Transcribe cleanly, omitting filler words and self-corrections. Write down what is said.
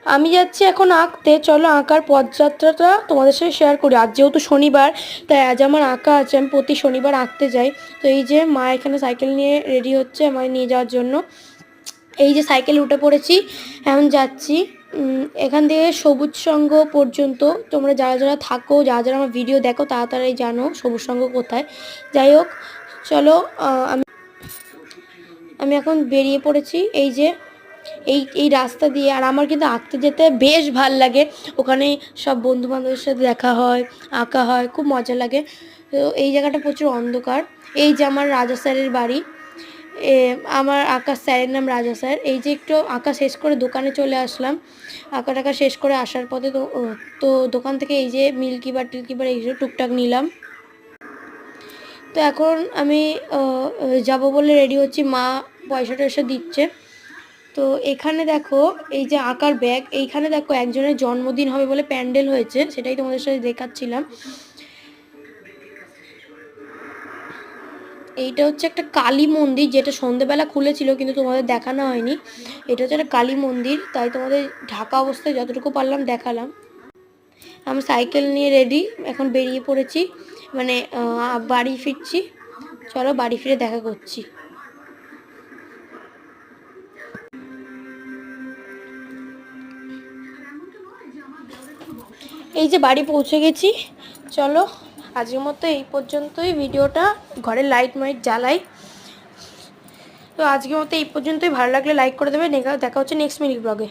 আমি যাচ্ছি এখন আঁকতে। চলো আঁকার পথযাত্রাটা তোমাদের সাথে শেয়ার করি। আজ যেহেতু শনিবার, তাই আজ আমার আঁকা আছে। আমি প্রতি শনিবার আঁকতে যাই। তো এই যে মা এখানে সাইকেল নিয়ে রেডি হচ্ছে আমায় নিয়ে যাওয়ার জন্য। এই যে সাইকেলে উঠে পড়েছি, এখন যাচ্ছি। এখান থেকে সবুজ সংঘ পর্যন্ত তোমরা যারা যারা থাকো, যারা যারা আমার ভিডিও দেখো, তাড়াতাড়ি জানো সবুজ সংঘ কোথায়। যাই হোক, চলো আমি আমি এখন বেরিয়ে পড়েছি। এই যে এই এই রাস্তা দিয়ে। আর আমার কিন্তু আঁকতে যেতে বেশ ভাল লাগে। ওখানে সব বন্ধুবান্ধবের সাথে দেখা হয়, আঁকা হয়, খুব মজা লাগে। তো এই জায়গাটা প্রচুর অন্ধকার। এই যে আমার রাজা স্যারের বাড়ি। আমার আঁকার স্যারের নাম রাজা স্যার। এই যে একটু আঁকা শেষ করে দোকানে চলে আসলাম। আঁকা টাকা শেষ করে আসার পথে তো দোকান থেকে এই যে মিল্কি বার টিল্কি বার এইসব টুকটাক নিলাম। তো এখন আমি যাব বলে রেডি হচ্ছি। মা পয়সা টয়সা দিচ্ছে। তো এখানে দেখো এই যে আঁকার ব্যাগ, এইখানে দেখো একজনের জন্মদিন হবে বলে প্যান্ডেল হয়েছে, সেটাই তোমাদের সাথে দেখাচ্ছিলাম। এইটা হচ্ছে একটা কালী মন্দির, যেটা সন্ধেবেলা খুলেছিল কিন্তু তোমাদের দেখানো হয়নি। এটা হচ্ছে একটা কালী মন্দির, তাই তোমাদের ঢাকা অবস্থায় যতটুকু পারলাম দেখালাম। আমি সাইকেল নিয়ে রেডি, এখন বেরিয়ে পড়েছি, মানে বাড়ি ফিরছি। চলো বাড়ি ফিরে দেখা করছি। এই যে বাড়ি পৌঁছে গেছি। চলো আজকের মতো এই পর্যন্তই ভিডিওটা। ঘরে লাইট মাইট জ্বালাই। তো আজকের মতো এই পর্যন্তই। ভালো লাগলে লাইক করে দেবে। দেখা হচ্ছে নেক্সট মিনিট ব্লগে।